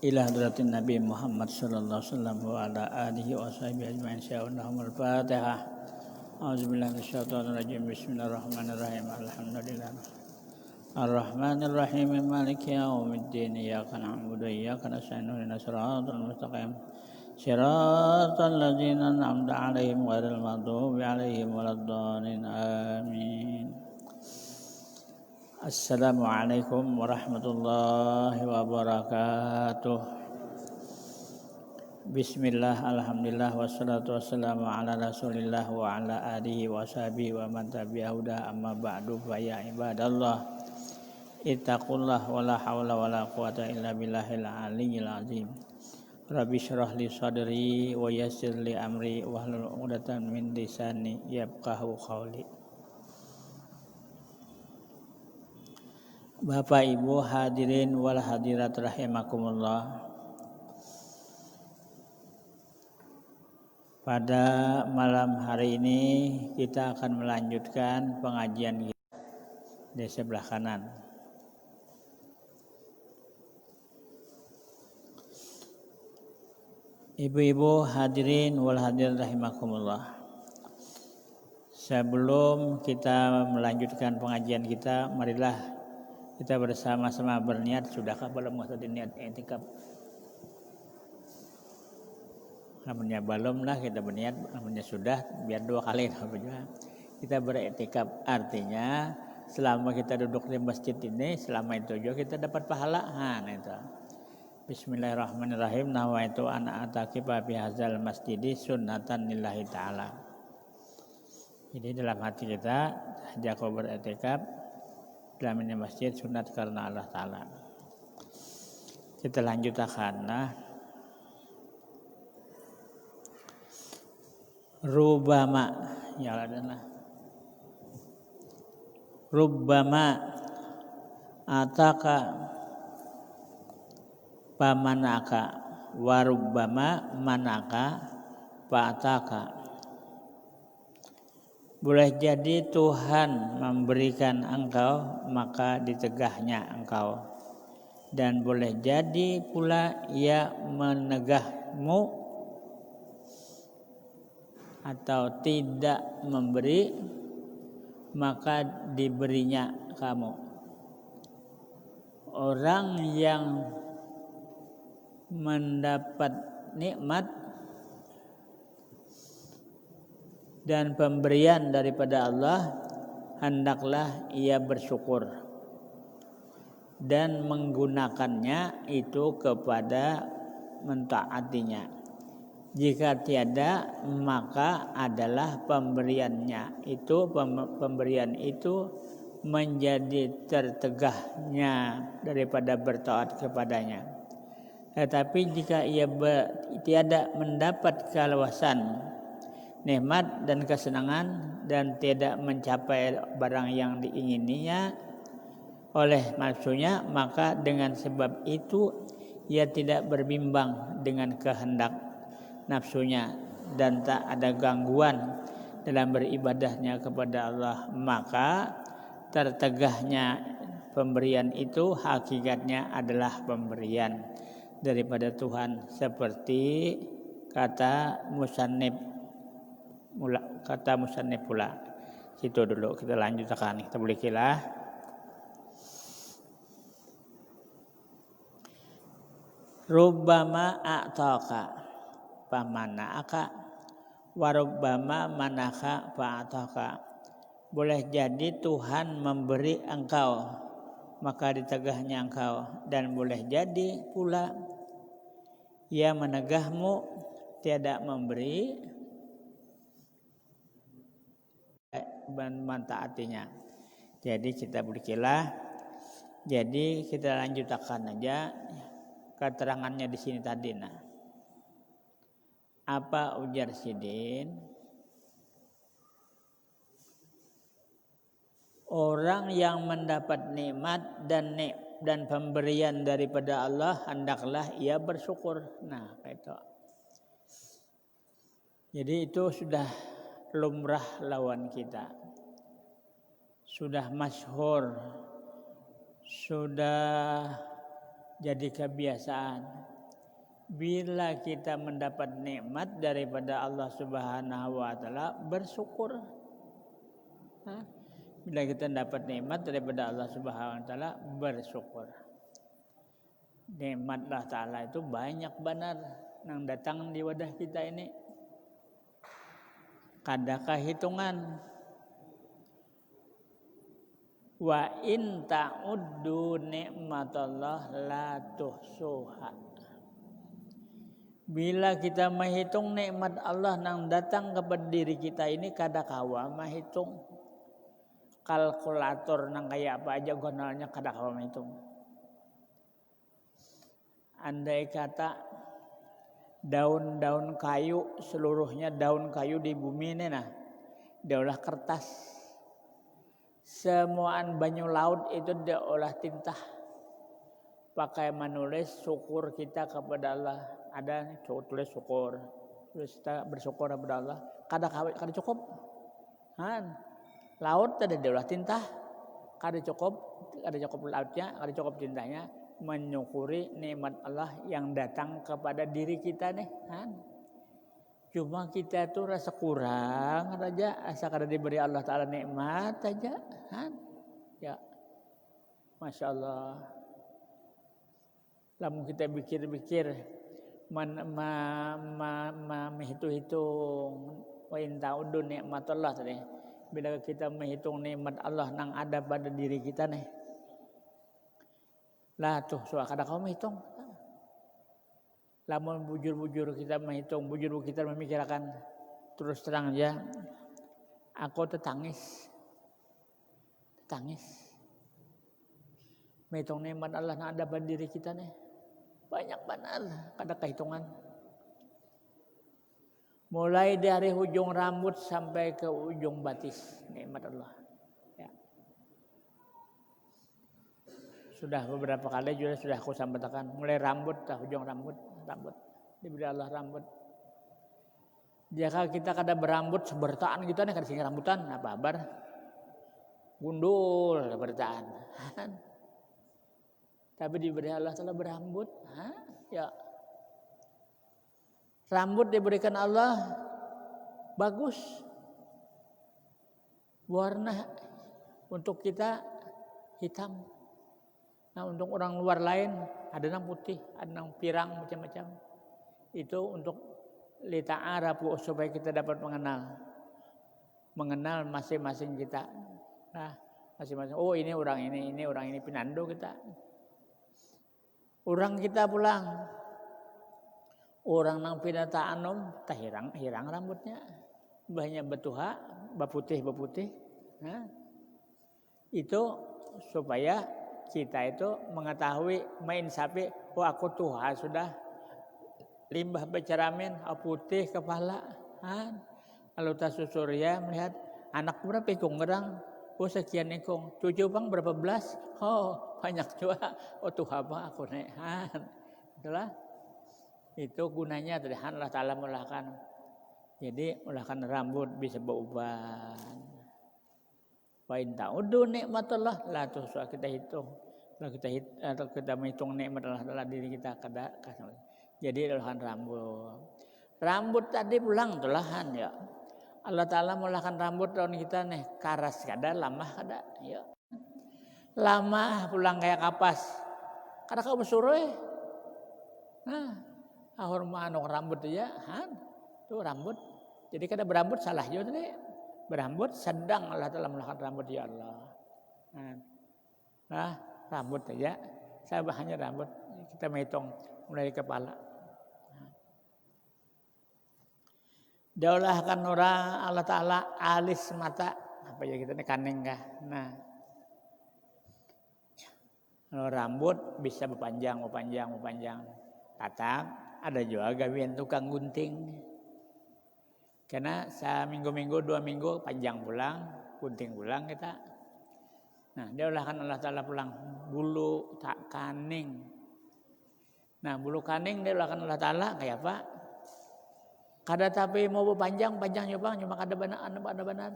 ila hadratin Nabi Muhammad sallallahu alaihi wasallam wa ala alihi wa sahbihi ajma'in. Sya'unahumul Fatihah. A'udzubillahi minasyaitonir rajim. Bismillahirrahmanirrahim. Alhamdulillah. Ar-Rahmanir Rahim. Maliki yaumiddin. Iyyaka na'budu wa iyyaka nasta'in. Ihdinas siratal mustaqim. Siratal ladzina an'amta 'alaihim ghairil maghdubi 'alaihim waladdallin. Amin. Assalamualaikum warahmatullahi wabarakatuh. Bismillah, alhamdulillah, wassalatu wassalamu ala rasulillah wa ala alihi wa sahbihi wa man tabi'ahu da amma ba'du. Fa ya ibadallah, ittaqullah wa la hawla wa la quwata illa billahil aliyyil azim. Rabbi syrah li sadri wa yassir li amri wahlul 'uqdatam min lisani yafqahu qawli. Bapak Ibu hadirin wal hadirat rahimakumullah. Pada malam hari ini kita akan melanjutkan pengajian kita di sebelah kanan. Ibu-ibu hadirin wal hadirat rahimakumullah. Sebelum kita melanjutkan pengajian kita, marilah kita bersama-sama berniat. Sudahkah belum tadi niat i'tikaf? Namanya belum lah kita berniat, namanya sudah biar dua kali kita beriktikaf. Artinya selama kita duduk di masjid ini, selama itu juga kita dapat pahala. Itu. Bismillahirrahmanirrahim. Nawaitu ana ataqifa bi hadzal masjidi sunnatan lillahi ta'ala. Jadi dalam hati kita sejak beriktikaf dalam ini masjid sunat karena Allah Ta'ala. Kita lanjutkan. Rubbama ya ladana. Rubbama ataka pamanaka wa rubbama manaka pataka. Boleh jadi Tuhan memberikan engkau maka ditegahnya engkau, dan boleh jadi pula ia menegahmu atau tidak memberi maka diberinya kamu. Orang yang mendapat nikmat dan pemberian daripada Allah, hendaklah ia bersyukur dan menggunakannya itu kepada mentaatinya. Jika tiada, maka adalah pemberian itu menjadi tertegahnya daripada bertaat kepadanya. Tetapi jika ia tiada mendapat keluasan nikmat dan kesenangan dan tidak mencapai barang yang diingininya oleh nafsunya, maka dengan sebab itu ia tidak berbimbang dengan kehendak nafsunya dan tak ada gangguan dalam beribadahnya kepada Allah, maka tertegahnya pemberian itu hakikatnya adalah pemberian daripada Tuhan, seperti kata musannif pula. Situ dulu kita lanjutkan. Kita berikilah. Rubbama a'taka pamana'aka wa rubbama manaka fa'ataka. Boleh jadi Tuhan memberi engkau maka ditegahnya engkau, dan boleh jadi pula ia menegahmu tiada memberi dan mentaatinya. Jadi kita berikilah. Jadi kita lanjutkan aja keterangannya di sini tadi. Apa ujar Sidin? Orang yang mendapat nikmat dan pemberian daripada Allah, hendaklah ia bersyukur. Itu. Jadi itu sudah lumrah lawan kita, sudah masyhur, sudah jadi kebiasaan. Bila kita mendapat nikmat daripada Allah Subhanahu wa taala, bersyukur. Bila kita dapat nikmat daripada Allah Subhanahu wa taala, bersyukur. Nikmat Allah taala itu banyak benar yang datang di wadah kita ini. Kadakah hitungan. Wa in ta'uddu nikmatallah la tuhsuha. Bila kita menghitung nikmat Allah yang datang kepada diri kita ini, kadakawa menghitung. Kalkulator nang kayak apa aja gonalnya kadakawa menghitung. Andai kata daun-daun kayu, seluruhnya daun kayu di bumi ini nah, diolah kertas. Semuaan banyu laut itu diolah tinta. Pakai menulis syukur kita kepada Allah. Ada tulis syukur, terus kita bersyukur kepada Allah. Kada cukup, laut ada diolah tinta, kada cukup lautnya, kada cukup tintanya. Menyukuri nikmat Allah yang datang kepada diri kita nih, Cuma kita tuh rasa kurang aja, asa kada diberi Allah Taala nikmat aja, Ya, masya Allah. Lamun kita pikir-pikir, menghitung wa in ta'uddu nikmatullah tadi. Bila kita menghitung nikmat Allah yang ada pada diri kita nih, lah tuh kada kau menghitung. Lamun bujur-bujur kita menghitung, bujur kita memikirkan, terus terang aja, aku tetangis. Menghitung nikmat Allah yang ada pada diri kita nih, banyak benar, kada kehitungan. Mulai dari ujung rambut sampai ke ujung batis, nikmat Allah. Ya. Sudah beberapa kali juga sudah aku sampaikan, mulai rambut, ujung rambut, diberi Allah rambut. Jika kita kada berambut sebertaan gitu nih, kada sing rambutan, apa kabar? Gundul bertaan. Tapi diberi Allah Taala berambut, ya. Rambut diberikan Allah bagus, warna untuk kita hitam. Nah untuk orang luar lain ada yang putih, ada yang pirang macam-macam. Itu untuk lita'arafu supaya kita dapat mengenal masing-masing kita. Nah masing-masing, oh ini orang ini pinando kita. Orang kita pulang, orang nang pinataanom, tak hirang rambutnya, banyak betuha, baputih. Nah, itu supaya kita itu mengetahui main sapi, oh aku tuha sudah limbah beceramin, putih kepala. Kalau tak susurya melihat anak berapa ikung ngerang, oh sekian ikung, cucu bang berapa belas, oh banyak juga, oh tuha bang aku naik. Itulah. Itu gunanya dari Allah Ta'ala mulakan. Jadi mulakan rambut bisa beruban. Wa in ta'uddu nikmatullah la tuhsuha, kita hitung. Kalau kita menghitung nikmat Allah Ta'ala diri kita kada. Jadi mulakan rambut. Rambut tadi pulang tulahan ya. Allah Ta'ala mulakan rambut tahun kita nih karas kada, lamah kada ya. Lamah pulang kayak kapas. Kada kau bersuruh. Hormat rambut aja, tuh rambut. Jadi kada berambut salah juga tadi. Berambut sedang Allah Taala melakukan rambut ya Allah. Nah, rambut aja. Saya hanya rambut. Kita menghitung mulai kepala. Daulahkan orang Allah Taala alis mata. Apa ya kita ini kaning kah? Nah, rambut bisa berpanjang. Tatap. Ada juga gawian tukang gunting. Karena seminggu-minggu, 2 minggu panjang pulang, gunting pulang kita. Nah, dia olahkan Allah Ta'ala pulang. Bulu tak kaning. Nah, bulu kaning dia olahkan Allah Ta'ala kayak apa? Kada tapi mau berpanjang juga cuma kada benar.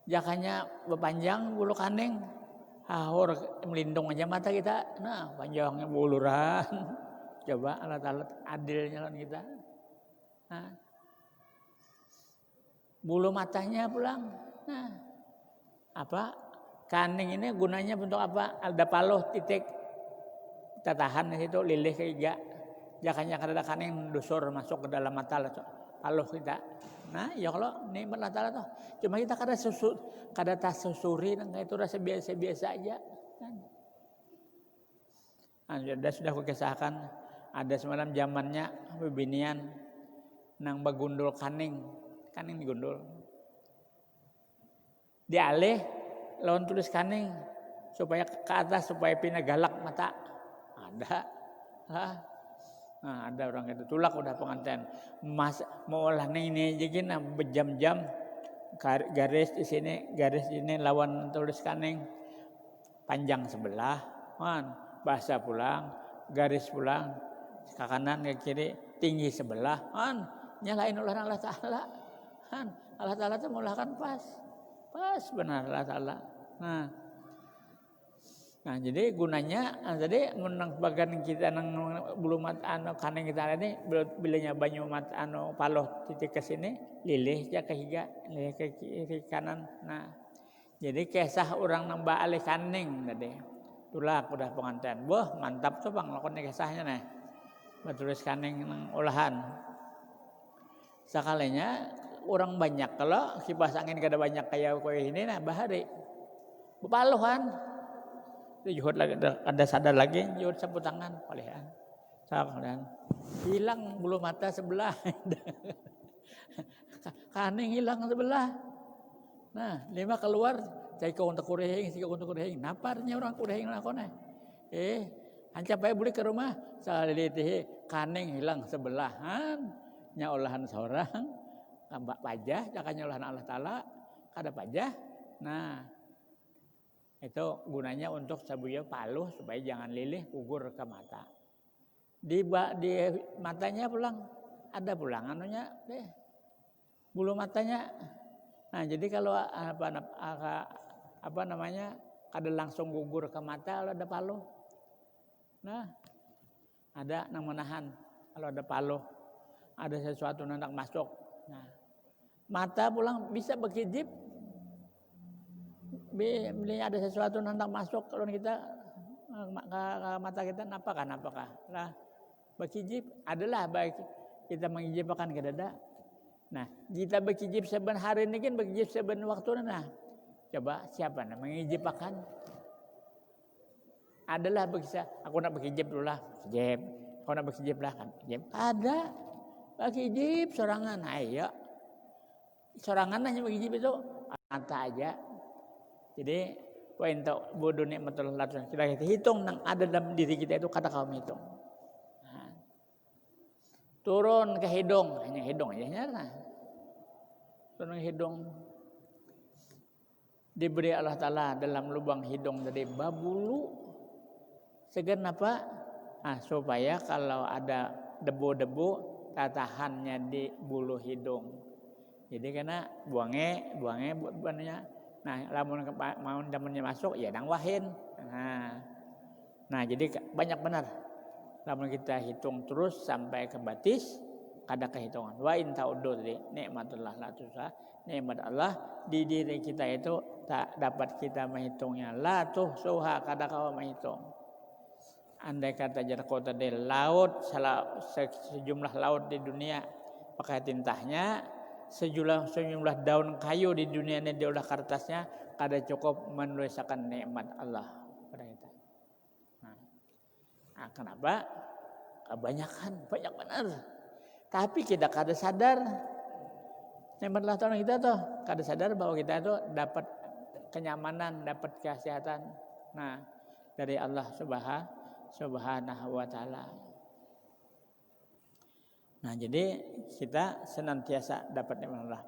Jakanya berpanjang bulu kaning. Hahor melindung aja mata kita. Nah, panjangnya buluran. Coba Allah Ta'ala adilnya lawan kita. Nah, bulu matanya pulang. Nah, apa? Kaning ini gunanya untuk apa? Ada paluh titik. Kita tahan di situ lilih ke iga. Jakanya kada kaning dusur masuk ke dalam mata paluh kita. Nah, ya kalau nikmat Allah Ta'ala tuh. Cuma kita kada susuri nang itu rasa biasa-biasa aja. Nah, sudah kukisahkan ada semalam zamannya bebinian nang bagundul kaning digundul. Dialih lawan tulis kaning supaya ke atas supaya pina galak mata. Ada. Nah, ada orang itu tulak udah pengantin. Mas mau olah ini aja gini berjam-jam garis di sini lawan tulis kaning panjang sebelah, bahasa pulang, garis pulang, ke kanan ke kiri tinggi sebelah, nyalain ulah Allah Ta'ala. Allah Ta'ala itu mulahkan pas benar Allah Ta'ala. Nah jadi gunanya, jadi menang bagian kita nang bulu mata kaning kita ini bilanya banyu mata paloh titik ke sini, lilih ya ke higa, lilih ke kiri kanan. Nah jadi kisah orang nang baalih kaning tadi, tulak udah pengantin. Wah mantap tuh bang lakonnya kisahnya nih, bertulis kaning nang olahan. Sekalinya orang banyak kalau kipas angin kada banyak kayak ini nah bahari bepaluhan juhud lagi ada sadar lagi juhud sapu tangan palihan sakalian hilang bulu mata sebelah kaning hilang sebelah. Nah 5 keluar cai kau untuk kurehing sih untuk kurehing naparnya orang kurehing lakone hancap bae beli ke rumah saliti kaning hilang sebelahan nya olahan seorang tambah pajah jakanya olahan Allah Ta'ala kada pajah. Nah itu gunanya untuk sabuya paluh supaya jangan lilih gugur ke mata. Di matanya pulang ada pulang anunya deh bulu matanya. Nah jadi kalau apa namanya kada langsung gugur ke mata kalau ada paluh. Nah ada nang menahan kalau ada paluh. Ada sesuatu hendak masuk. Nah, mata pulang bisa berkijip. Bila ada sesuatu hendak masuk kalau kita ke mata kita, napakah? Lah, berkijip adalah baik kita mengijipkan ke dada. Nah, kita berkijip seben hari ini kan berkijip seben waktu nah. Coba siapa nak mengijipkan? Adalah bisa. Aku nak berkijip dulu lah, kijip. Kau nak berkijip lah kan? Kijip. Ada. Berkijip sorangan, ayo. Sorangan hanya berkijip itu mata aja. Jadi, poin tak bodoh nikmatullah kita hitung yang ada dalam diri kita itu kata kamu hitung. Nah, turun ke hidung, hanya hidung aja nyara. Turun ke hidung. Diberi Allah Ta'ala dalam lubang hidung dari babulu. Segan apa? Supaya kalau ada debu-debu tahannya di bulu hidung. Jadi karena buangnya buangnya. Nah, lamun mau zamannya masuk ya nang wahin. Nah, jadi banyak benar. Lamun kita hitung terus sampai ke batis kada kehitungan. Wa in ta'uddu nikmatullah la tuhsa. Nikmat Allah di diri kita itu tak dapat kita menghitungnya. La tuhsuha kada kau menghitung. Andai kata jarak kota di laut, sejumlah laut di dunia pakai tintahnya, sejumlah daun kayu di dunia ini diolah kertasnya, kada cukup menuliskan nikmat Allah pada kita. Nah, kenapa? Kebanyakan, banyak benar. Tapi kita kada sadar nikmat Allah Ta'ala kita tuh, kada sadar bahwa kita itu dapat kenyamanan, dapat kesehatan. Nah, dari Allah Subhanahu wa Ta'ala. Nah, jadi kita senantiasa dapat nikmat Allah.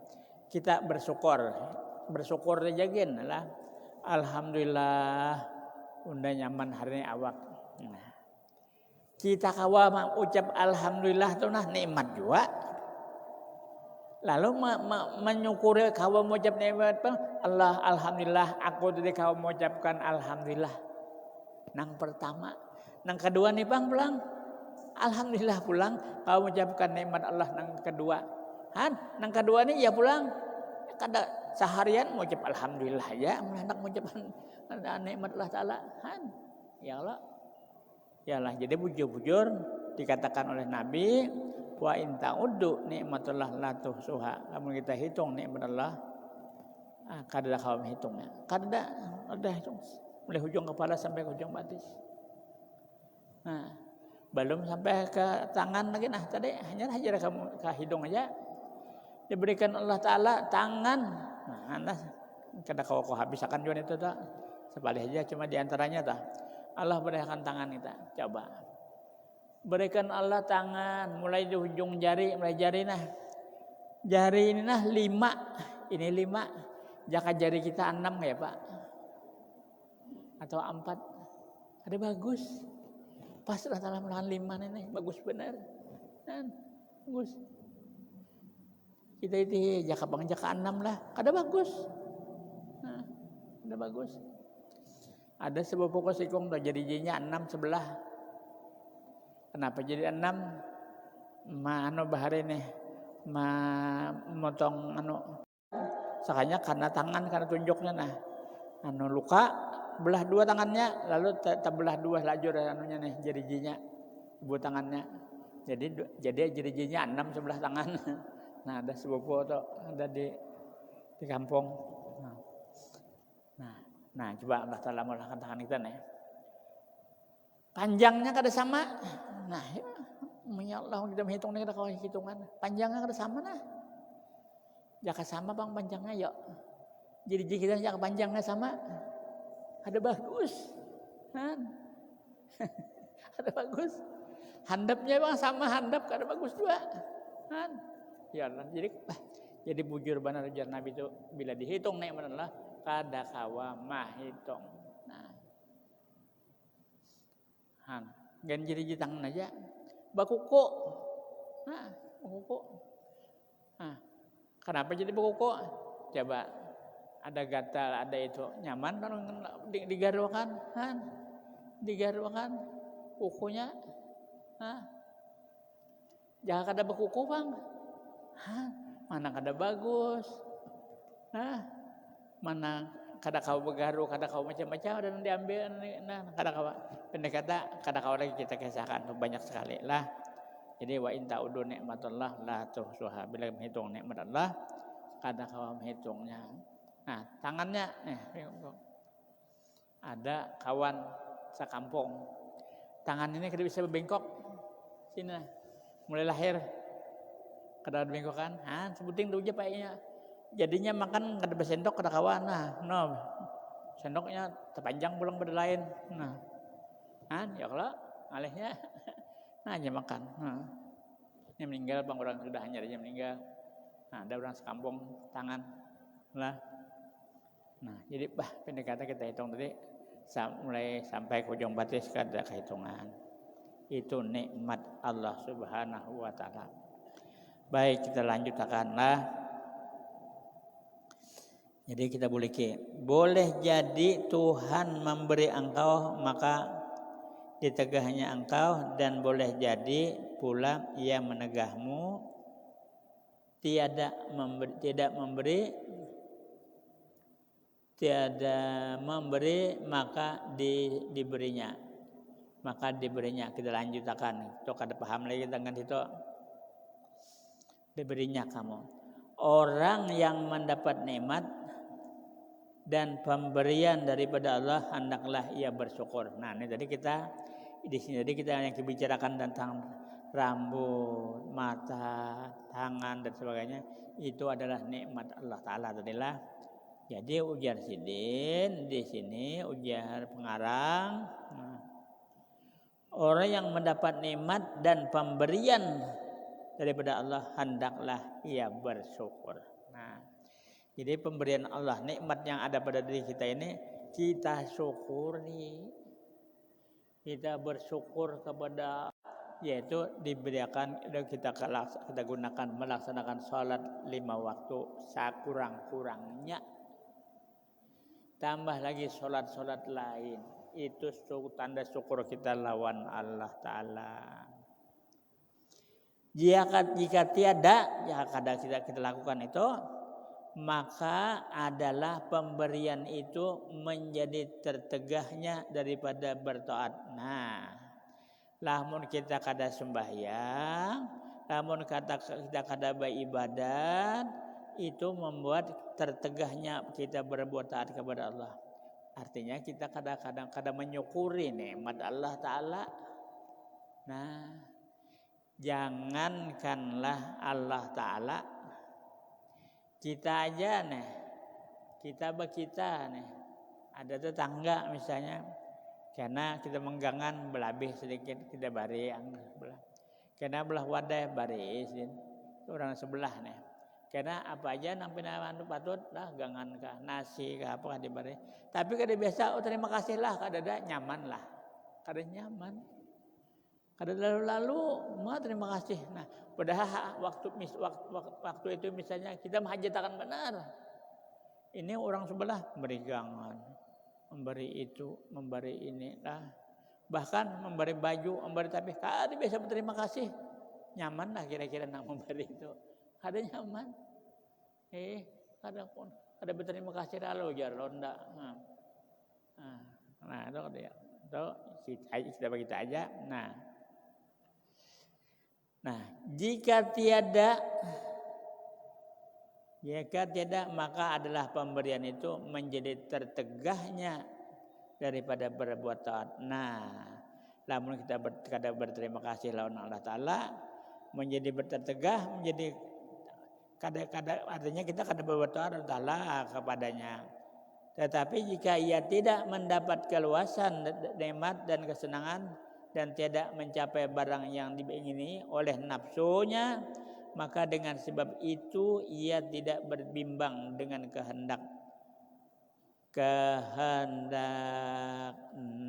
Kita bersyukur jagin lah. Alhamdulillah unda nyaman hari ini awak. Nah, kita kawa mengucap alhamdulillah itu nah nikmat juga. Lalu menyukuri kawa mengucap nikmat Allah alhamdulillah aku tadi kawa mengucapkan alhamdulillah. Nang pertama, nang kedua nih bang pulang. alhamdulillah pulang kau mengucapkan nikmat Allah nang kedua. Nang kedua ni ya pulang kada seharian mengucap alhamdulillah ya, hendak mengucapkan nikmat Allah taala. Ya Allah. Yalah, jadi bujur-bujur dikatakan oleh Nabi, wa in ta'uddu nikmatullah la tuhsuha. Kamu kita hitung nikmat Allah, kada kau menghitungnya. Kada ada hitung. Mulai hujung kepala sampai ke ujung batis. Nah, belum sampai ke tangan lagi. Nah, tadi hanya hajar kamu ke hidung aja. Diberikan Allah Ta'ala tangan. Nah, anda kada kau habiskan juga itu tak. Sebalik aja cuma diantaranya tak. Allah berikan tangan kita. Coba. Berikan Allah tangan. Mulai di ujung jari. Mulai jari nah. Jari ini nah 5. Ini 5. Jaka jari kita 6 ya Pak. Atau 4. Ada bagus. Pas Allah Ta'ala melakukan 5 ini. Bagus benar. Bagus. Kita itu jaka 6 lah. Kada bagus. Nah, ada bagus. Ada sebuah pokok sikung tuh jadi jinya 6 sebelah. Kenapa jadi 6? Bahari nih. Motong sakanya karena tangan karena tunjuknya nah. Luka belah 2 tangannya lalu terbelah 2 lajur nih jadi jinya ibu tangannya. Jadi jinya 6 sebelah tangan. Nah, ada sebuah foto ada di kampung. Nah, coba Allah Ta'ala melakukan tangan kita nih. Panjangnya kada sama. Nah, ya Allah kita menghitung kita kalau hitungan. Panjangnya kada sama nah. Jaka sama bang panjangnya yuk. Jadi kita jaka panjangnya sama. Ada bagus. Ada bagus. Handapnya bang sama handap kada bagus juga. Ya Allah, jadi bujur benar ujar Nabi itu bila dihitung nikmat Allah kada kawa mahitung. Nah, gan jadi tangan aja, bakuko. Bakuko. Kenapa jadi bakuko? Coba ada gatal, ada itu nyaman kan digarwakan, digarwakan kukunya. Jangan kada bakuko bang. Mana kada bagus. Mana kada kau begaru, kada kau macam-macam dan diambil kada kau pendek kata kada kau lagi kita kisahkan banyak sekali lah. Jadi wa in ta'udu nikmatullah la tuhsuha. Bila menghitung nikmat Allah kada kau menghitungnya. Nah, tangannya ada kawan sekampung. Tangan ini kada bisa bengkok. Sini mulai lahir kada bengkokan. Sebuting tu aja payahnya. Jadinya makan kada bersendok kada kawan. Sendoknya terpanjang pulang pada lain. Ya kalau alihnya aja makan. Ini meninggal bang orang sudah hanya dia meninggal. Ada orang sekampung tangan lah. Jadi pendek kata kita hitung tadi mulai sampai ke ujung batis kada kehitungan. Itu nikmat Allah Subhanahu wa taala. Baik, kita lanjutkanlah. Jadi kita boleh jadi Tuhan memberi engkau maka ditegahnya engkau, dan boleh jadi pula ia menegahmu tiada memberi maka diberinya. Kita lanjutkan. Itu kada paham lagi dengan itu. Diberinya kamu. Orang yang mendapat nikmat dan pemberian daripada Allah hendaklah ia bersyukur. Nah, ini tadi kita di sini yang dibicarakan tentang rambut, mata, tangan dan sebagainya, itu adalah nikmat Allah Taala tadilah. Jadi ujar Sidin di sini ujar pengarang, orang yang mendapat nikmat dan pemberian daripada Allah hendaklah ia bersyukur. Jadi pemberian Allah, nikmat yang ada pada diri kita ini kita syukuri. Kita bersyukur kepada, yaitu diberikan kita gunakan melaksanakan sholat 5 waktu sekurang-kurangnya. Tambah lagi sholat lain. Itu tanda syukur kita lawan Allah Ta'ala. Jika tiada, ya kadang kita lakukan itu, maka adalah pemberian itu menjadi tertegahnya daripada bertaat. Nah, lamun kita kada sembahyang, lamun kita kada beribadat, itu membuat tertegahnya kita berbuat taat kepada Allah. Artinya kita kadang-kadang menyukuri nikmat Allah Ta'ala. Nah, jangankanlah Allah Ta'ala, kita aja nih, kita nih, ada tetangga misalnya, karena kita menggangan belabih sedikit, kita bari yang belah, karena belah wadah bari orang sebelah nih, karena apa aja nang pinaman patut lah gangan kah nasi kah apa dibari, tapi kada biasa, oh terima kasih lah, kada ada nyaman lah, kada nyaman. Kada lalu-lalu, ma terima kasih. Nah, padahal waktu itu misalnya kita menghajatkan benar. Ini orang sebelah memberi gangan, memberi itu, memberi ini lah. Bahkan memberi baju, memberi tapi kada biasa berterima kasih. Nyaman lah kira-kira nak memberi itu. Kada nyaman. Kada berterima kasih lalu jar ronda. Nah, itu dia. Itu kita bagi kita aja. Nah, jika tiada maka adalah pemberian itu menjadi tertegahnya daripada berbuat taat. Nah, lamun kita berterima kasih lawan Allah Ta'ala, menjadi bertertegah, menjadi kadang-kadang artinya kita kada berbuat taat Allah Ta'ala kepadanya. Tetapi jika ia tidak mendapat keluasan nikmat dan kesenangan dan tidak mencapai barang yang diingini oleh nafsunya, maka dengan sebab itu ia tidak berbimbang dengan kehendak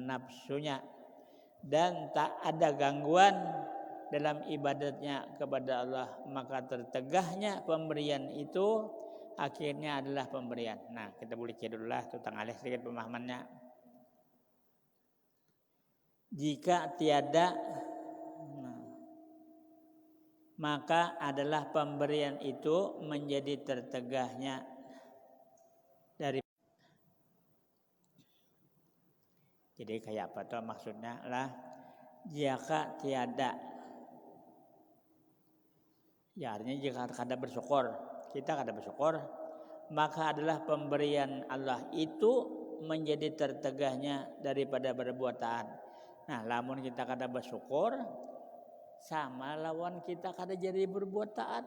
nafsunya dan tak ada gangguan dalam ibadatnya kepada Allah, maka tertegahnya pemberian itu akhirnya adalah pemberian. Nah, kita boleh cek dulu lah tentang alih sedikit pemahamannya. Jika tiada, maka adalah pemberian itu menjadi tertegahnya dari. Jadi kayak apa tuh maksudnya lah? Jika tiada, ya artinya jika kada bersyukur, kita kada bersyukur, maka adalah pemberian Allah itu menjadi tertegahnya daripada berbuat taat. Nah, lamun kita kada bersyukur, sama lawan kita kada jadi berbuat taat.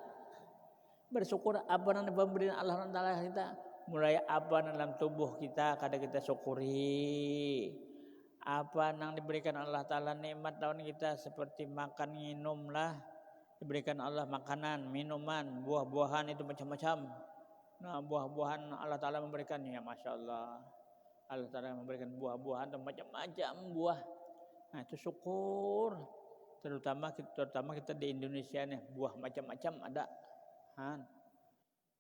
Bersyukur apa nang pemberian Allah Taala kita, mulai apa dalam tubuh kita kada kita syukuri. Apa nang diberikan Allah Taala nikmat lawan kita seperti makan minum lah, diberikan Allah makanan, minuman, buah-buahan itu macam-macam. Nah, buah-buahan Allah Taala memberikannya, Masya Allah. Allah Taala memberikan buah-buahan macam-macam buah. Nah, itu syukur. Terutama kita di Indonesia nih, buah macam-macam ada.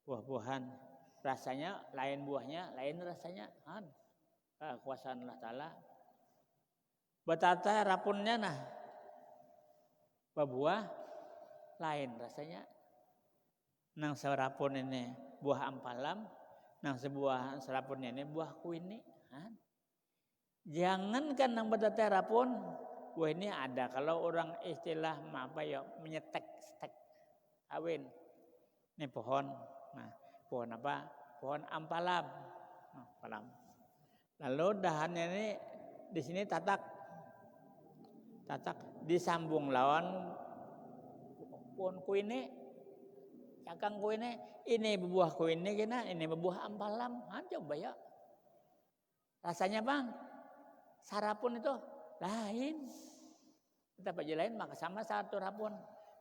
Buah-buahan rasanya lain, buahnya lain rasanya. Kekuasaan Allah Ta'ala. Batata rapunnya nah, buah lain rasanya. Nang serapun ini buah ampalam, nang sebuah serapunnya ini buah kuini. Jangankan nang batata rapun, buah ini ada. Kalau orang istilah apa ya, menyetek-setek kawin. Ini pohon. Nah, pohon apa? Pohon ampalam. Ampalam. Lalu dahannya ini di sini tatak disambung lawan pohon kuini, cakang kuini. Ini buah kuini kena, ini buah ampalam. Coba ya. Rasanya bang, sarapun itu lain. Tetap aja lain, maka sama satu rapun.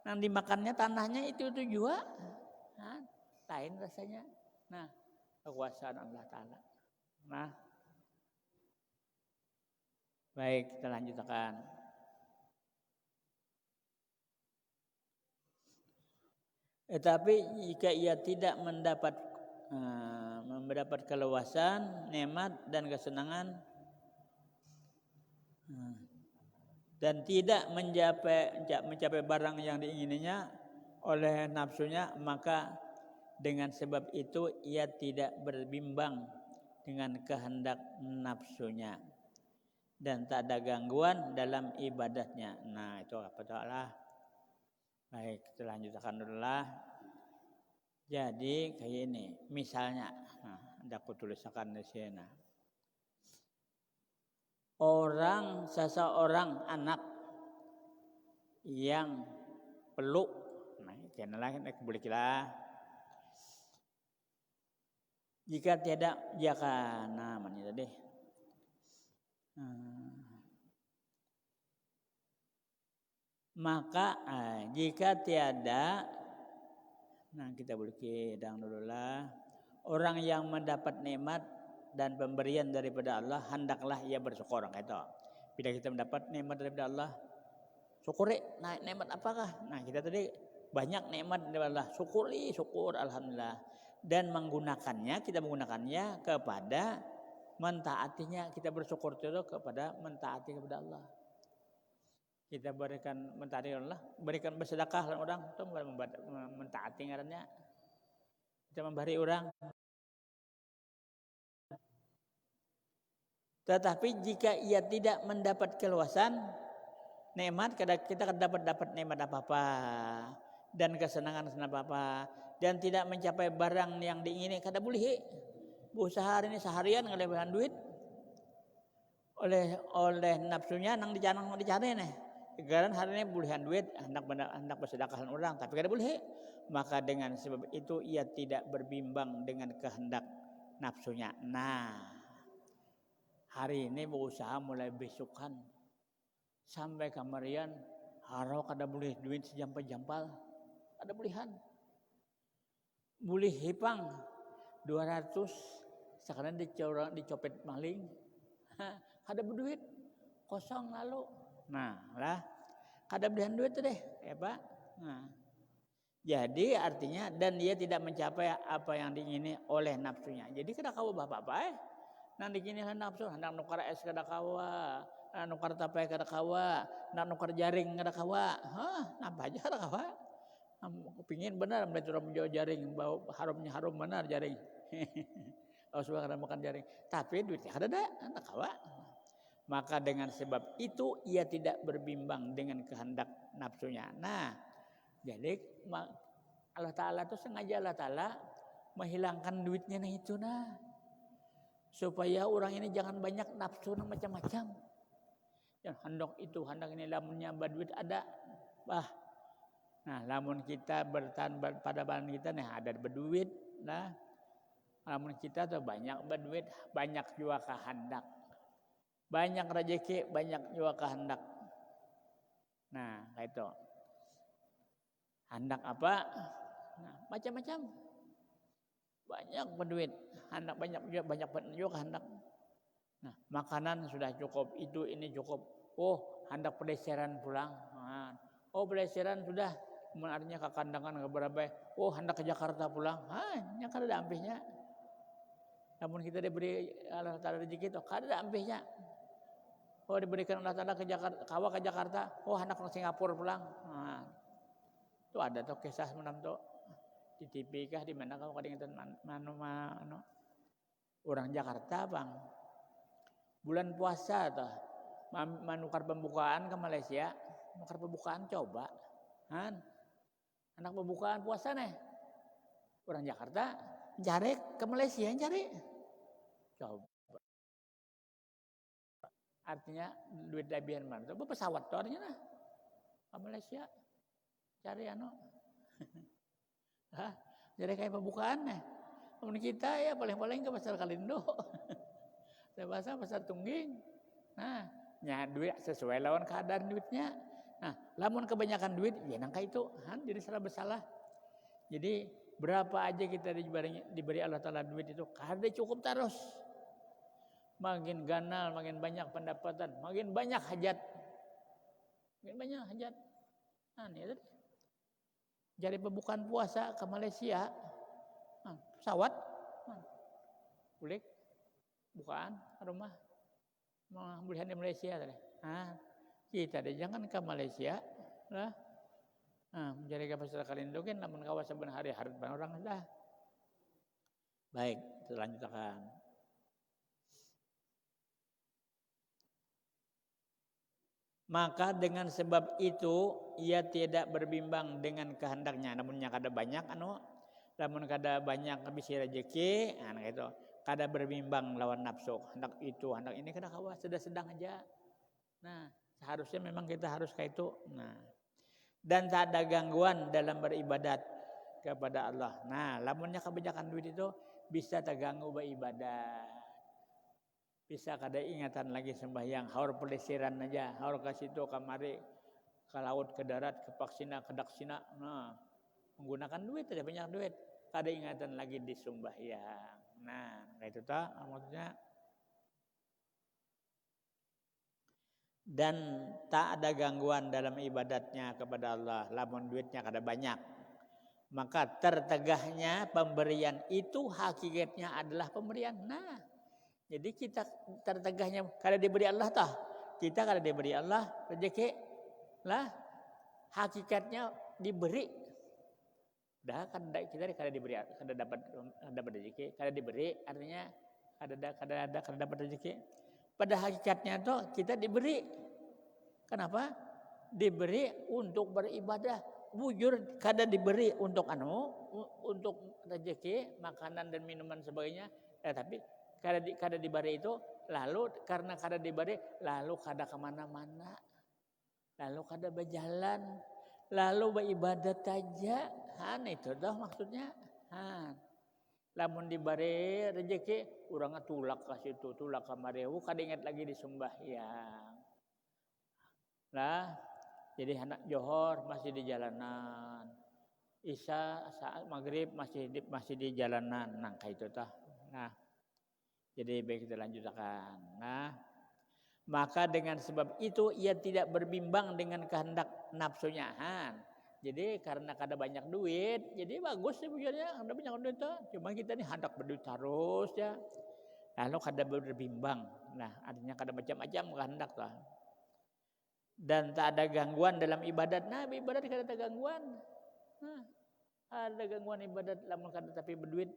Nang dimakannya tanahnya itu juga. Lain rasanya. Nah, kekuasaan Allah Ta'ala. Nah, baik, kita lanjutkan. Tetapi jika ia tidak mendapat keluasan, nikmat dan kesenangan dan tidak mencapai barang yang diingininya oleh nafsunya, maka dengan sebab itu ia tidak berbimbang dengan kehendak nafsunya dan tak ada gangguan dalam ibadatnya. Nah, itu apa ta'ala. Baik, kita lanjutkan dulu lah. Jadi kayak ini, misalnya, ada aku tuliskan di sini. Seseorang anak yang peluk, nah jangan lagi boleh kira. Jika tiada jaka, nah mana tadi? Maka jika tiada, nah kita boleh kidang dulu lah. Orang yang mendapat nikmat dan pemberian daripada Allah, hendaklah ia bersyukur. Kata, bila kita mendapat nikmat daripada Allah, syukuri. Nah, nikmat apakah? Nah, kita tadi banyak nikmat daripada Allah, syukur, alhamdulillah. Dan kita menggunakannya kepada mentaatinya. Kita bersyukur itu kepada mentaati kepada Allah. Kita berikan mentaati Allah, berikan bersedekah orang itu mentaati ngarannya. Kita memberi orang. Tetapi jika ia tidak mendapat keluasan nikmat, kita dapat nikmat apa-apa dan kesenangan apa-apa dan tidak mencapai barang yang diingini, kada boleh. Berusaha hari ini seharian ngelebihan duit oleh nafsunya nang dicari nih. Karena hari ini bolehan duit hendak bersedekah orang, tapi kada boleh. Maka dengan sebab itu ia tidak berbimbang dengan kehendak nafsunya. Nah, hari ini berusaha mulai besokan sampai kamarian harau kada boleh duit sejampal-jampal, kada bolehan. Boleh hipang 200 sekarang dicopet maling. Kada berduit kosong lalu. Nah, lah kada belian duit deh, ya Pak. Nah, jadi artinya dan dia tidak mencapai apa yang diingini oleh nafsunya. Jadi kada kawa bapak-bapak nang diingini nafsu, hendak nukar es kada kawa, nukar tape kada kawa, nak nukar jaring kada kawa. Napa aja kada kawa. Pingin benar melihat orang menjual jaring, bau harum benar jaring. Kalau suka kada makan jaring, tapi duitnya kada ada, kada kawa. Maka dengan sebab itu ia tidak berbimbang dengan kehendak nafsunya. Nah, jadi Allah Ta'ala itu sengaja Allah Ta'ala menghilangkan duitnya nah itu nah. Supaya orang ini jangan banyak nafsu macam-macam. Yang hendak ini lamunnya berduit ada. Nah, lamun kita bertahan pada badan kita nah ada berduit nah. Lamun kita tuh banyak berduit, banyak juga kehendak. Banyak rezeki, banyak juga kehendak. Nah, kayak itu. Hendak apa? Nah, macam-macam. Banyak berduit, hendak banyak juga kehendak. Nah, makanan sudah cukup, itu ini cukup. Oh, hendak pelesiran pulang. Nah, pelesiran sudah. Artinya ke kandangan ke berapa? Oh, hendak ke Jakarta pulang. Yang kada ada ampihnya. Namun kita diberi Allah Ta'ala rezeki itu kada ada ampihnya. Oh, diberikan Allah Ta'ala ke Jakarta, hendak ke Singapura pulang. Nah, itu ada tuh kisah menam tuh di TV kah di mana kamu kadang orang Jakarta bang. Bulan puasa tuh menukar pembukaan ke Malaysia, menukar pembukaan coba. Anak pembukaan puasa nih. Orang Jakarta cari ke Malaysia cari. Coba. Artinya duit dabian mana? Coba pesawat tuh artinya nah. Ke Malaysia cari jadi kayak pembukaan nih. Namun kita ya paling-paling ke pasar Kalindo. Saya bahasa pasar Tungging. Nah, duit sesuai lawan keadaan duitnya. Nah, lamun kebanyakan duit ya nangka itu jadi salah bersalah. Jadi berapa aja kita diberi Allah Ta'ala duit itu kada cukup terus. Makin ganal, makin banyak pendapatan, makin banyak hajat. Nah, ini tadi. Jadi pembukaan puasa ke Malaysia, pesawat, boleh bukaan rumah, bulihan di Malaysia tadi. Kita deh jangan ke Malaysia lah. Mencari kapasitas kalian dogen namun kawasan hari harus orang dah. Baik, lanjutkan. Maka dengan sebab itu ia tidak berbimbang dengan kehendaknya. Namunnya kada banyak namun kada banyak habis rezeki, gitu. Kada berbimbang lawan nafsu, hendak itu, hendak ini kada kawa sedang aja. Nah, seharusnya memang kita harus kayak itu. Nah, dan tak ada gangguan dalam beribadat kepada Allah. Nah, lamunnya kebanyakan duit itu bisa terganggu beribadat. Bisa kada ingatan lagi sembahyang, haur pelesiran aja, haur ke situ kamari, ke laut, ke darat, ke paksina, ke daksina. Nah, menggunakan duit aja, banyak duit. Kada ingatan lagi di sembahyang. Nah, itu maksudnya. Dan tak ada gangguan dalam ibadatnya kepada Allah, lamun duitnya kada banyak. Maka tertegahnya pemberian itu hakikatnya adalah pemberian. Nah, jadi kita tertegahnya kada diberi Allah tah. Kita kada diberi Allah rezeki lah, hakikatnya diberi. Dah kan kita kada diberi, kada dapat rezeki, kada diberi artinya kada dapat rezeki. Pada hakikatnya tuh kita diberi. Kenapa? Diberi untuk beribadah. Bujur kada diberi untuk untuk rezeki, makanan dan minuman sebagainya. Tapi kada diberi itu, lalu karena kada diberi, lalu kada kemana-mana, lalu kada berjalan, lalu beribadat aja. Itu dah maksudnya. Lamun diberi rezeki, urang tulak ke situ, tulak ke mariu, kada ingat lagi disembahyang. Lah, jadi anak Johor masih di jalanan, Isya saat maghrib masih di jalanan. Nah, kayak itu tah. Nah, jadi baik kita lanjutkan. Nah, maka dengan sebab itu ia tidak berbimbang dengan kehendak nafsunya. Jadi karena kada banyak duit, jadi bagus sebenarnya kada banyak duit tuh. Cuma kita nih hendak berduit terus ya. Lalu kada berbimbang. Nah, artinya kada macam-macam kehendak lah. Dan tak ada gangguan dalam ibadat. Nah, ibadat kada ada gangguan. Ada gangguan ibadat lamun kada tapi berduit.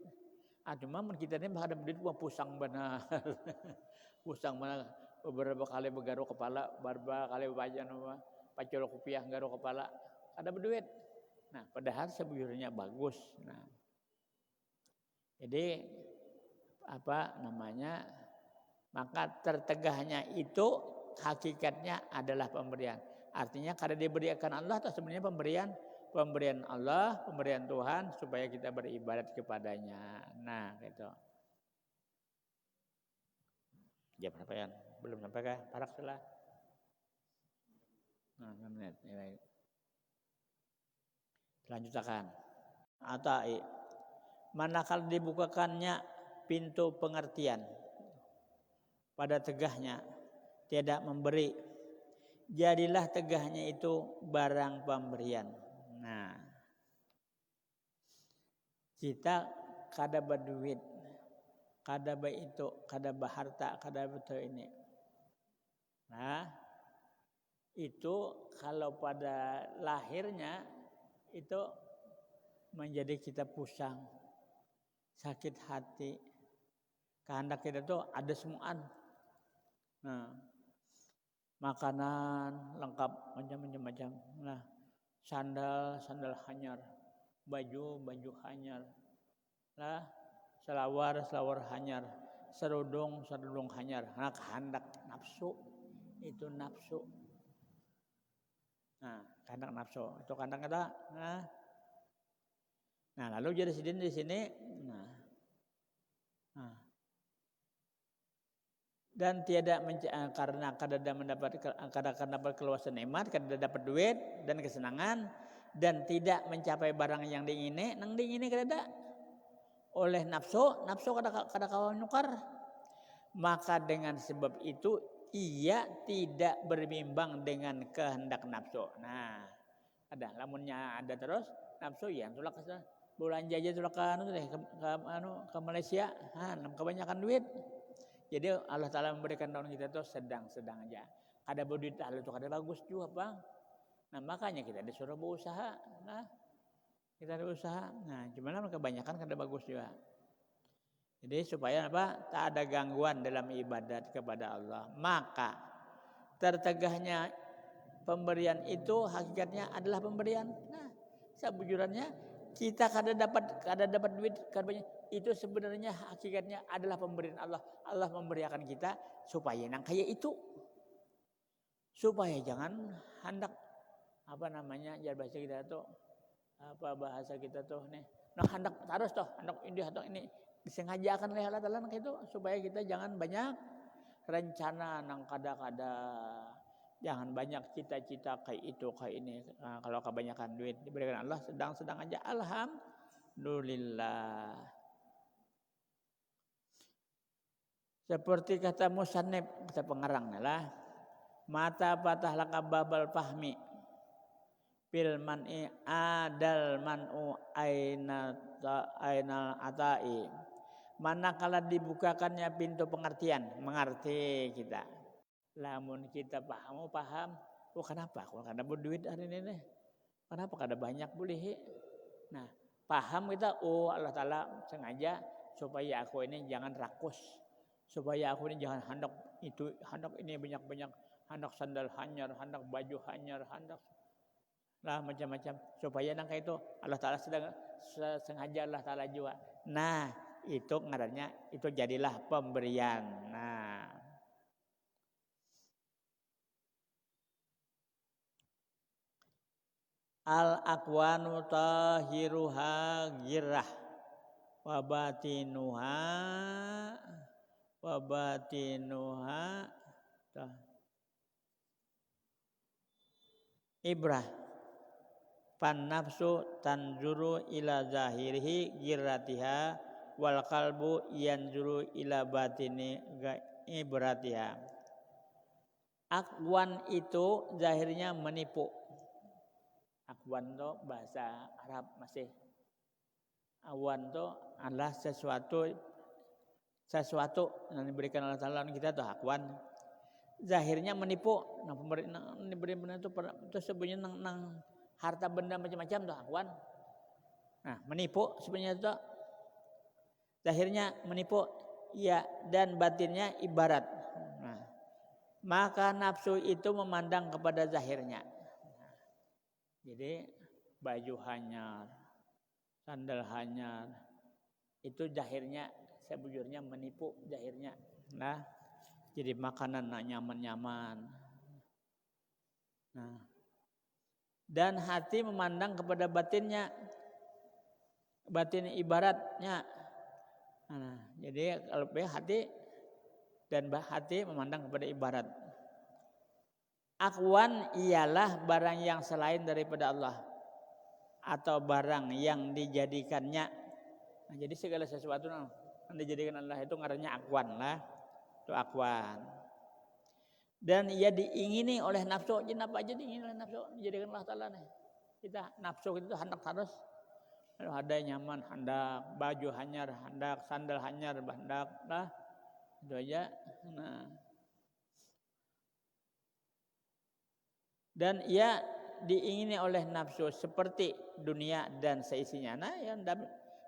Cuma kita ni ada berduit pusang benar. Pusang benar. Beberapa kali bergaruk kepala, beberapa kali bajan pacul kopiah garuk kepala. Ada berduit. Nah, padahal sebenarnya bagus. Nah, jadi maka tertegahnya itu hakikatnya adalah pemberian. Artinya kada diberikan Allah atau sebenarnya pemberian Allah, pemberian Tuhan supaya kita beribadat kepadanya. Nah, gitu. Jam berapa ya? Belum sampai kah? Parak salah. 6 menit. Ya, baik. Lanjutkan. Atai. Manakala dibukakannya pintu pengertian pada tegahnya tidak memberi, jadilah tegahnya itu barang pemberian. Nah, kita kada berduit, kada itu, kada berharta, kada betul ini. Nah, itu kalau pada lahirnya itu menjadi kita pusang, sakit hati. Kehendak kita tuh ada semuaan. Nah, makanan lengkap macam-macam. Nah, sandal hanyar, baju hanyar. Nah, selawar hanyar, serudung hanyar. Nah, kehendak nafsu itu nafsu. Nah, kehendak nafsu itu kehendak kita. Nah, lalu jadi di sini. Dan tiada karena kada dapat keluasan nikmat, kada dapat duit dan kesenangan, dan tidak mencapai barang yang diingini, nang diingini kada ada. Oleh nafsu kada kawan nukar. Maka dengan sebab itu ia tidak berbimbang dengan kehendak nafsu. Nah, ada lamunnya ada terus nafsu ya tulak bulan jajan tulak ke Malaysia, kebanyakan duit. Jadi Allah Ta'ala memberikan tahun kita itu sedang-sedang aja. kada berduit halal itu kada bagus juga, Bang. Nah, makanya kita disuruh berusaha. Nah, kita berusaha. Nah, cuman kebanyakan kada bagus juga. Jadi supaya apa? Tak ada gangguan dalam ibadat kepada Allah. Maka tertegahnya pemberian itu hakikatnya adalah pemberian. Nah, sebujurannya kita kada dapat duit kada itu sebenarnya hakikatnya adalah pemberian Allah. Allah memberikan kita supaya nang kaya itu. Supaya jangan hendak apa namanya jar bahasa kita tuh apa bahasa kita tuh nih. Nah, hendak terus toh, hendak ini disengajakan oleh Allah Taala itu supaya kita jangan banyak rencana nang kada-kada. Jangan banyak cita-cita kayak itu kayak ini. Nah, kalau kebanyakan duit diberikan Allah sedang-sedang aja alhamdulillah. Seperti kata musannif, kata pengarang lah, mata patah laka babal fahmi bil man'i adal man'u ainal atai. Manakala dibukakannya pintu pengertian, mengerti kita. Lamun kita paham, oh kenapa? Kalau kada berduit hari ini nih, kenapa kada banyak boleh? Nah, paham kita, oh Allah Ta'ala sengaja supaya aku ini jangan rakus, supaya aku ini jangan hendak ini banyak-banyak, hendak sandal hanyar, hendak baju hanyar, hendak lah macam-macam, supaya nang kayak itu Allah Ta'ala sedang sengaja Allah Ta'ala juga. Nah, itu ngarannya itu jadilah pemberian. Nah, al aqwanu tahiruha girah wa batinuha ibrah pan nafsu tanzuru ila zahirihi giratiha wal qalbu yanzuru ila batini ibratiha. Aqwan itu zahirnya menipu. Aqwan itu bahasa Arab masih. Awan itu adalah sesuatu yang diberikan Allah Taala kita tuh aqwan. Zahirnya menipu. Nah, pemberian itu sebenarnya nang harta benda macam-macam tuh aqwan. Nah, menipu sebenarnya itu zahirnya menipu, ya, dan batinnya ibarat. Nah, maka nafsu itu memandang kepada zahirnya. Nah, jadi baju hanyar, sandal hanyar, itu zahirnya sebujurnya menipu zahirnya. Nah, jadi makanan nyaman-nyaman. Nah, dan hati memandang kepada batinnya, batin ibaratnya. Nah, jadi kalau hati dan hati memandang kepada ibarat. Aqwan ialah barang yang selain daripada Allah atau barang yang dijadikannya. Nah, jadi segala sesuatu yang dijadikan Allah itu ngarannya aqwan lah. Itu aqwan. Dan ia diingini oleh nafsu. Jadi apa aja diingini oleh nafsu? Dijadikan Allah Ta'ala nih. Kita nafsu itu hendak harus ada nyaman, hendak baju hanyar, hendak sandal hanyar, hendak lah itu aja. Nah, dan ia diingini oleh nafsu seperti dunia dan seisinya. Nah, yang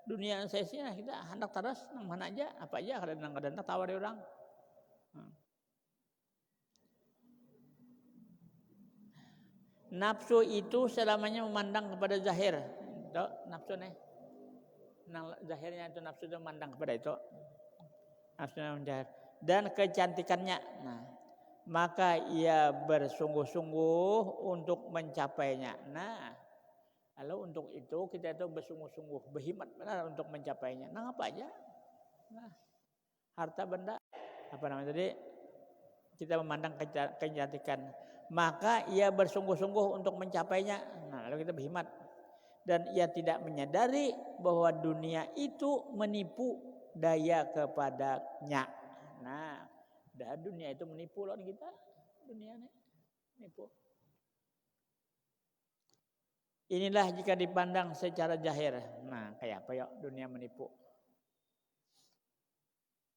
dunia dan seisinya kita hendak terus nang mana aja, apa aja kadang-kadang tawari orang. Nafsu itu selamanya memandang kepada zahir. Itu nafsu nih. Nang zahirnya itu nafsu itu memandang kepada itu. Nafsu zahir dan kecantikannya. Nah, maka ia bersungguh-sungguh untuk mencapainya. Nah, kalau untuk itu kita itu bersungguh-sungguh, berhikmat benar untuk mencapainya. Nah, apa aja? Nah, harta benda, apa namanya tadi? Kita memandang kecantikan, maka ia bersungguh-sungguh untuk mencapainya. Nah, lalu kita berhikmat. Dan ia tidak menyadari bahwa dunia itu menipu daya kepadanya. Nah, dah dunia itu menipu loh kita. Dunia ini menipu. Inilah jika dipandang secara zahir. Nah, kayak apa ya dunia menipu?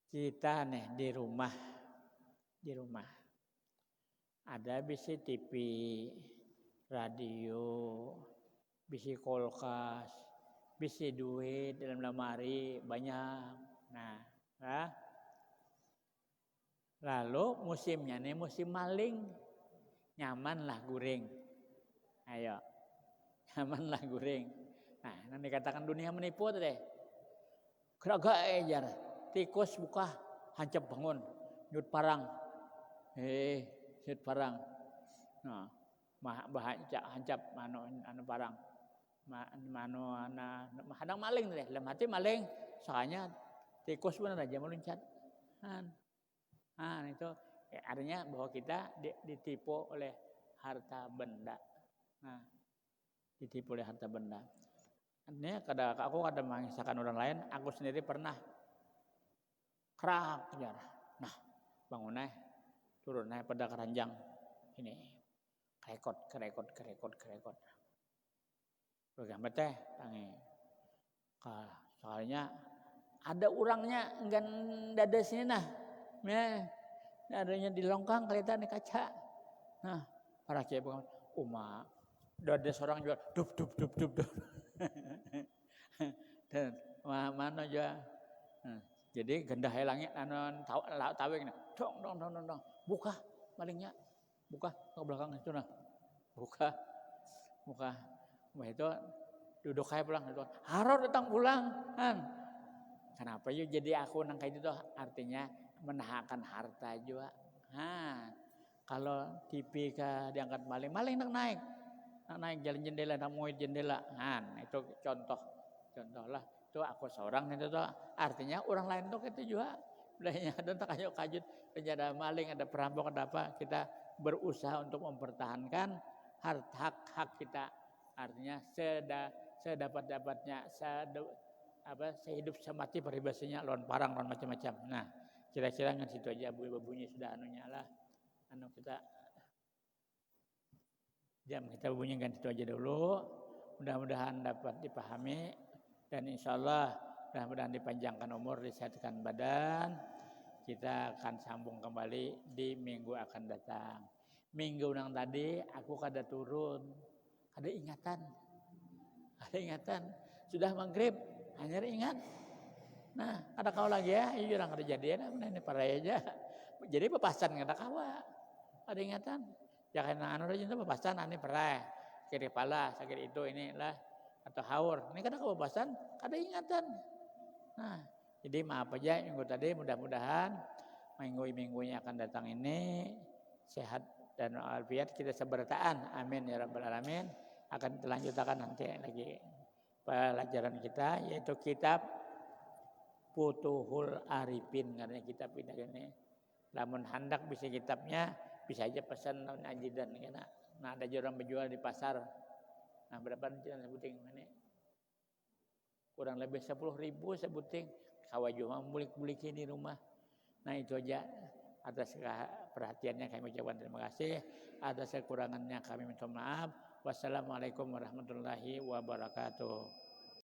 Kita nih di rumah. Ada bisi TV, radio, bisi kulkas, bisi duit dalam lemari banyak. Nah, ya. Lalu musimnya nih musim maling, nyamanlah guring. Ayo, nyamanlah guring. Nah, nanti katakan dunia menipu tuh deh. Keraga ejar, tikus buka, hancap bangun, nyut parang. Nyut parang. Nah, hancap anu parang. Mano hadang maling deh, dalam hati maling, soalnya tikus pun aja meluncat. Itu artinya bahwa kita ditipu oleh harta benda. Nah, ditipu oleh harta benda. Artinya aku kadang mengisahkan orang lain, aku sendiri pernah kerak jar. Nah, bangun turun pada keranjang ini. Kerekot. Program teh tangi. Soalnya ada orangnya enggan dada sini nah. Adanya di longkang kelihatan di kaca. Nah, para kiai pengamat, dada seorang juga dup. Dan mana juga. Nah, jadi gendah langit anu tawing dong. Buka malingnya. Buka ke belakang itu nah. Buka. Wah itu duduk kayak pulang itu. Harus datang pulang kan. Kenapa yuk jadi aku nang kayak itu artinya menahan harta juga. Kalau TV diangkat maling naik jalan jendela, muid jendela. Itu contoh lah. Itu aku seorang itu tuh artinya orang lain tuh itu juga. Udahnya ada takayuk-kajut, ada maling, ada perampok, ada apa, kita berusaha untuk mempertahankan hak kita. Artinya sedapat-dapatnya, sehidup semati peribahasanya lawan parang lawan macam-macam. Nah, kira-kira ngan situ aja bunyi sudah anunya lah. Kita jam kita bunyikan situ aja dulu. Mudah-mudahan dapat dipahami dan insyaallah mudah-mudahan dipanjangkan umur, disehatkan badan. Kita akan sambung kembali di minggu akan datang. Minggu nang tadi aku kada turun, kada ingatan. Sudah maghrib, hanya ingat. Nah, ada kau lagi ya, orang kada jadian, ini parai aja. Jadi pepasan kada kawa, ada ingatan. Ya karena anu aja itu pepasan, ini parai, kiri kepala, sakit itu inilah atau haur. Ini kada kawa pepasan, kada ingatan. Nah, jadi maaf aja minggu tadi, mudah-mudahan minggu-minggunya akan datang ini sehat dan walafiat kita sebertaan. Amin ya rabbal alamin. Akan dilanjutkan nanti lagi pelajaran kita yaitu kitab Futuhul Arifin, karena kitab ini. Lamun hendak bisa kitabnya bisa aja pesan lawan ajidan karena nah ada orang menjual di pasar. Nah, berapa jalan sebuting mana? Kurang lebih 10.000 sebuting. Kawaju mulik-muliknya di rumah. Nah, itu aja atas perhatiannya kami ucapkan terima kasih. Atas kekurangannya kami minta maaf. Wassalamualaikum warahmatullahi wabarakatuh.